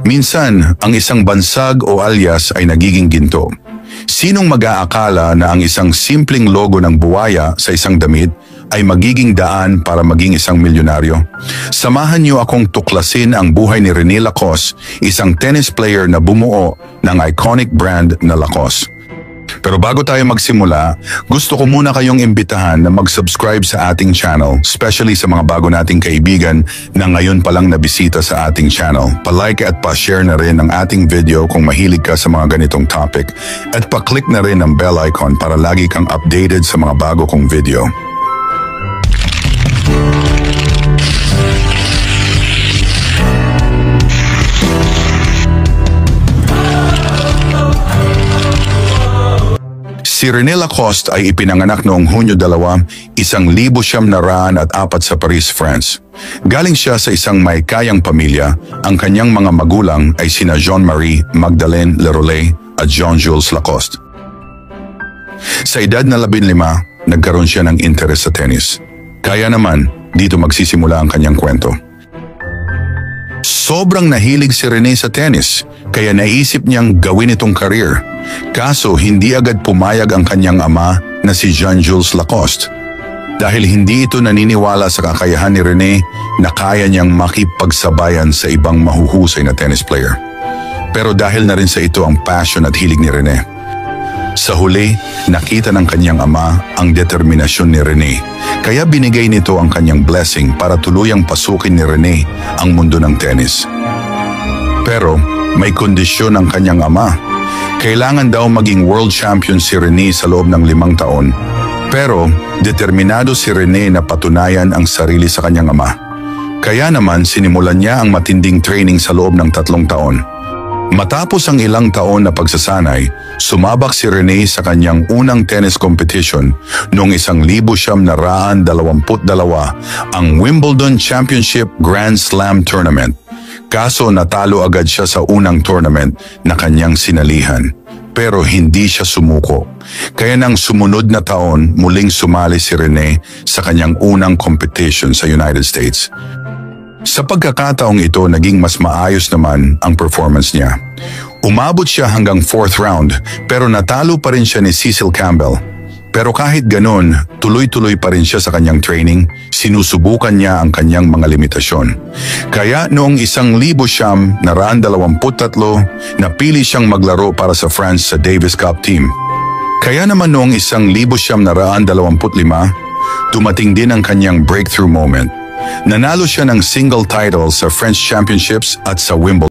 Minsan, ang isang bansag o alias ay nagiging ginto. Sinong mag-aakala na ang isang simpleng logo ng buwaya sa isang damit ay magiging daan para maging isang milyonaryo? Samahan niyo akong tuklasin ang buhay ni Rene Lacoste, isang tennis player na bumuo ng iconic brand na Lacoste. Pero bago tayo magsimula, gusto ko muna kayong imbitahan na mag-subscribe sa ating channel, especially sa mga bago nating kaibigan na ngayon palang nabisita sa ating channel. Pa-like at pa-share na rin ang ating video kung mahilig ka sa mga ganitong topic at pa-click na rin ang bell icon para lagi kang updated sa mga bago kong video. Si Rene Lacoste ay ipinanganak noong Hunyo 2, 1904 sa Paris, France. Galing siya sa isang may kayang pamilya. Ang kanyang mga magulang ay sina Jean-Marie, Magdalene Lerollais at Jean-Jules Lacoste. Sa edad na 15, nagkaroon siya ng interes sa tennis. Kaya naman, dito magsisimula ang kanyang kwento. Sobrang nahilig si Rene sa tennis, kaya naisip niyang gawin itong career. Kaso hindi agad pumayag ang kanyang ama na si Jean-Jules Lacoste. Dahil hindi ito naniniwala sa kakayahan ni Rene na kaya niyang makipagsabayan sa ibang mahuhusay na tennis player. Pero dahil na rin sa ito ang passion at hilig ni Rene. Sa huli, nakita ng kanyang ama ang determinasyon ni Rene. Kaya binigay nito ang kanyang blessing para tuluyang pasukin ni Rene ang mundo ng tennis. Pero may kondisyon ang kanyang ama. Kailangan daw maging world champion si Rene sa loob ng 5 taon. Pero determinado si Rene na patunayan ang sarili sa kanyang ama. Kaya naman sinimulan niya ang matinding training sa loob ng 3 taon. Matapos ang ilang taon na pagsasanay, sumabak si Rene sa kanyang unang tennis competition noong 1922, ang Wimbledon Championship Grand Slam Tournament. Kaso natalo agad siya sa unang tournament na kanyang sinalihan. Pero hindi siya sumuko. Kaya nang sumunod na taon, muling sumali si Rene sa kanyang unang competition sa United States. Sa pagkakataong ito, naging mas maayos naman ang performance niya. Umabot siya hanggang 4th round, pero natalo pa rin siya ni Cecil Campbell. Pero kahit ganon, tuloy-tuloy pa rin siya sa kanyang training, sinusubukan niya ang kanyang mga limitasyon. Kaya noong 1923, napili siyang maglaro para sa France sa Davis Cup team. Kaya naman noong 1925, dumating din ang kanyang breakthrough moment. Nanalo siya ng single title sa French Championships at sa Wimbledon.